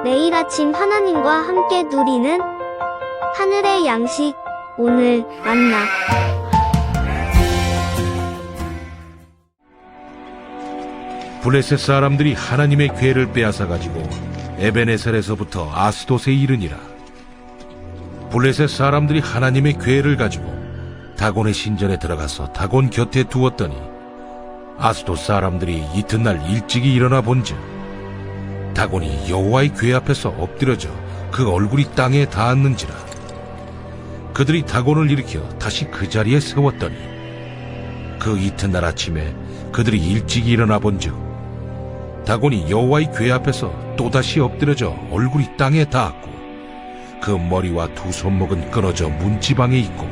매일 아침 하나님과 함께 누리는 하늘의 양식, 오늘 만나. 블레셋 사람들이 하나님의 궤를 빼앗아가지고 에베네셀에서부터 아스돗에 이르니라. 블레셋 사람들이 하나님의 궤를 가지고 다곤의 신전에 들어가서 다곤 곁에 두었더니 아스돗 사람들이 이튿날 일찍이 일어나 본즉 다곤이 여호와의 궤 앞에서 엎드려져 그 얼굴이 땅에 닿았는지라. 그들이 다곤을 일으켜 다시 그 자리에 세웠더니 그 이튿날 아침에 그들이 일찍 일어나 본즉 다곤이 여호와의 궤 앞에서 또다시 엎드려져 얼굴이 땅에 닿았고 그 머리와 두 손목은 끊어져 문지방에 있고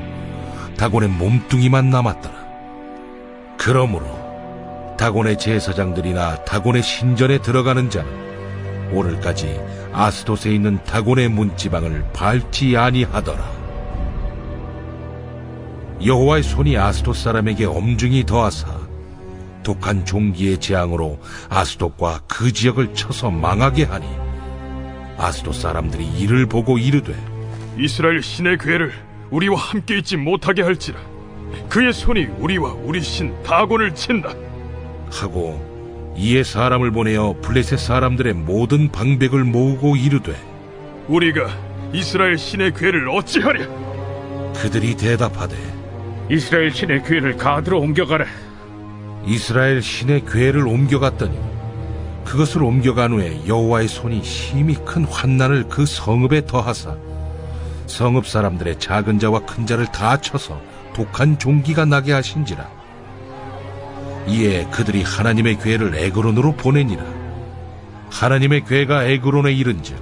다곤의 몸뚱이만 남았더라. 그러므로 다곤의 제사장들이나 다곤의 신전에 들어가는 자는 오늘까지 아스돗에 있는 다곤의 문지방을 밟지 아니하더라. 여호와의 손이 아스돗 사람에게 엄중히 더하사 독한 종기의 재앙으로 아스돗과 그 지역을 쳐서 망하게 하니 아스돗 사람들이 이를 보고 이르되 이스라엘 신의 궤를 우리와 함께 있지 못하게 할지라. 그의 손이 우리와 우리 신 다곤을 친다 하고 이에 사람을 보내어 블레셋 사람들의 모든 방백을 모으고 이르되 우리가 이스라엘 신의 궤를 어찌하랴? 그들이 대답하되 이스라엘 신의 궤를 가드로 옮겨가라. 이스라엘 신의 궤를 옮겨갔더니 그것을 옮겨간 후에 여호와의 손이 심히 큰 환난을 그 성읍에 더하사 성읍 사람들의 작은 자와 큰 자를 다 쳐서 독한 종기가 나게 하신지라. 이에 그들이 하나님의 궤를 에그론으로 보내니라. 하나님의 궤가 에그론에 이른즉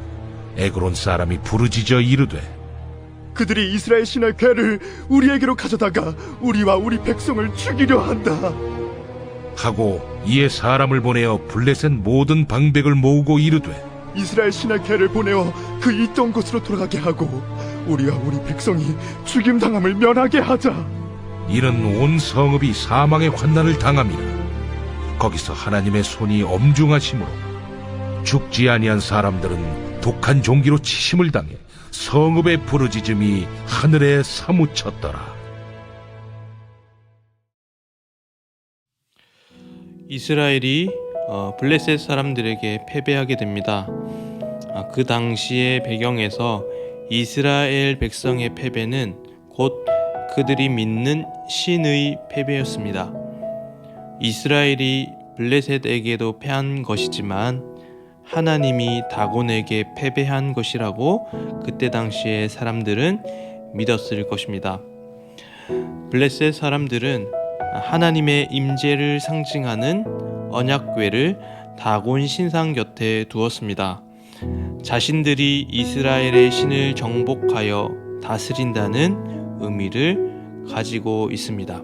에그론 사람이 부르짖어 이르되 그들이 이스라엘 신의 궤를 우리에게로 가져다가 우리와 우리 백성을 죽이려 한다 하고 이에 사람을 보내어 블레셋 모든 방백을 모으고 이르되 이스라엘 신의 궤를 보내어 그 있던 곳으로 돌아가게 하고 우리와 우리 백성이 죽임당함을 면하게 하자. 이는 온 성읍이 사망의 환난을 당함이라. 거기서 하나님의 손이 엄중하심으로 죽지 아니한 사람들은 독한 종기로 치심을 당해 성읍의 부르짖음이 하늘에 사무쳤더라. 이스라엘이 블레셋 사람들에게 패배하게 됩니다. 그 당시의 배경에서 이스라엘 백성의 패배는 곧 그들이 믿는 신의 패배였습니다. 이스라엘이 블레셋에게도 패한 것이지만 하나님이 다곤에게 패배한 것이라고 그때 당시의 사람들은 믿었을 것입니다. 블레셋 사람들은 하나님의 임재를 상징하는 언약궤를 다곤 신상 곁에 두었습니다. 자신들이 이스라엘의 신을 정복하여 다스린다는 의미를 가지고 있습니다.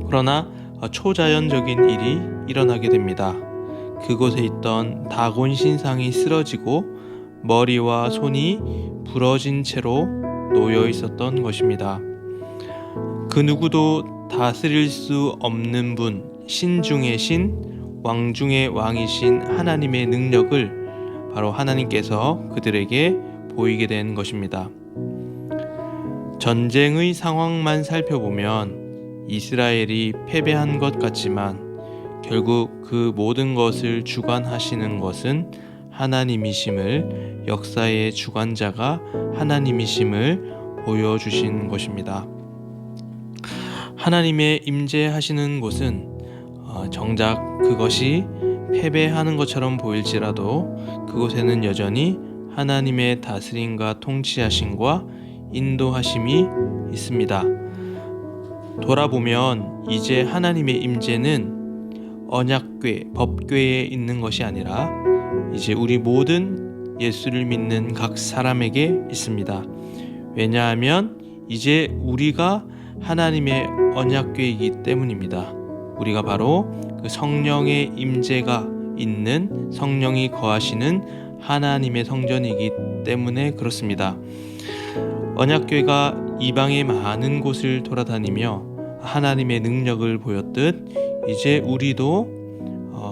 그러나 초자연적인 일이 일어나게 됩니다. 그곳에 있던 다곤 신상이 쓰러지고 머리와 손이 부러진 채로 놓여 있었던 것입니다. 그 누구도 다스릴 수 없는 분, 신 중의 신, 왕 중의 왕이신 하나님의 능력을 바로 하나님께서 그들에게 보이게 된 것입니다. 전쟁의 상황만 살펴보면 이스라엘이 패배한 것 같지만 결국 그 모든 것을 주관하시는 것은 하나님이심을, 역사의 주관자가 하나님이심을 보여주신 것입니다. 하나님의 임재하시는 곳은 정작 그것이 패배하는 것처럼 보일지라도 그곳에는 여전히 하나님의 다스림과 통치하심과 인도하심이 있습니다. 돌아보면 이제 하나님의 임재는 언약궤, 법궤에 있는 것이 아니라 이제 우리 모든 예수를 믿는 각 사람에게 있습니다. 왜냐하면 이제 우리가 하나님의 언약궤이기 때문입니다. 우리가 바로 그 성령의 임재가 있는, 성령이 거하시는 하나님의 성전이기 때문에 그렇습니다. 언약궤가 이방의 많은 곳을 돌아다니며 하나님의 능력을 보였듯 이제 우리도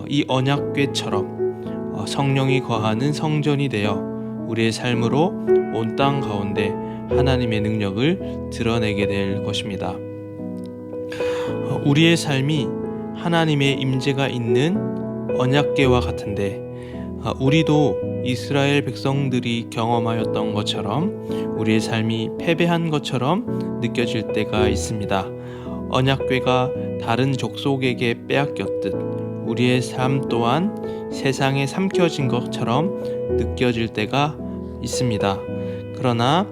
이 언약궤처럼 성령이 거하는 성전이 되어 우리의 삶으로 온 땅 가운데 하나님의 능력을 드러내게 될 것입니다. 우리의 삶이 하나님의 임재가 있는 언약궤와 같은데 우리도 이스라엘 백성들이 경험하였던 것처럼 우리의 삶이 패배한 것처럼 느껴질 때가 있습니다. 언약궤가 다른 족속에게 빼앗겼듯 우리의 삶 또한 세상에 삼켜진 것처럼 느껴질 때가 있습니다. 그러나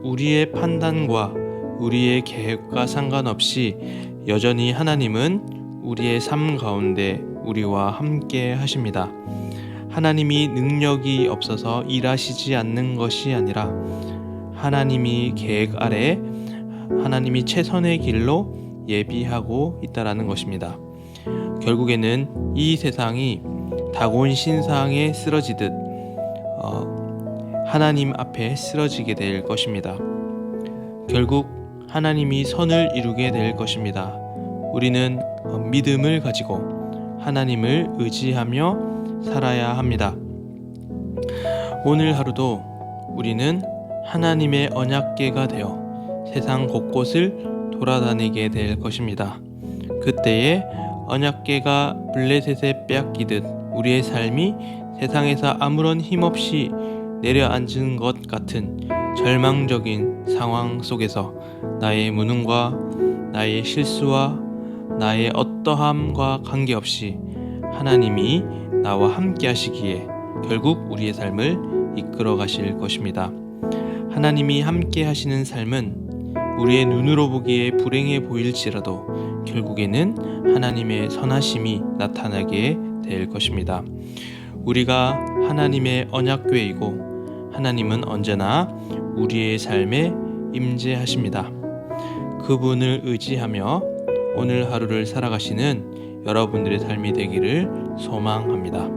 우리의 판단과 우리의 계획과 상관없이 여전히 하나님은 우리의 삶 가운데 우리와 함께 하십니다. 하나님이 능력이 없어서 일하시지 않는 것이 아니라 하나님이 계획 아래 하나님이 최선의 길로 예비하고 있다라는 것입니다. 결국에는 이 세상이 다곤 신상에 쓰러지듯 하나님 앞에 쓰러지게 될 것입니다. 결국 하나님이 선을 이루게 될 것입니다. 우리는 믿음을 가지고 하나님을 의지하며 살아야 합니다. 오늘 하루도 우리는 하나님의 언약궤가 되어 세상 곳곳을 돌아다니게 될 것입니다. 그때에 언약궤가 블레셋에 빼앗기듯 우리의 삶이 세상에서 아무런 힘없이 내려앉은 것 같은 절망적인 상황 속에서 나의 무능과 나의 실수와 나의 어떠함과 관계없이 하나님이 나와 함께 하시기에 결국 우리의 삶을 이끌어 가실 것입니다. 하나님이 함께 하시는 삶은 우리의 눈으로 보기에 불행해 보일지라도 결국에는 하나님의 선하심이 나타나게 될 것입니다. 우리가 하나님의 언약궤이고 하나님은 언제나 우리의 삶에 임재하십니다. 그분을 의지하며 오늘 하루를 살아가시는 여러분들의 삶이 되기를 소망합니다.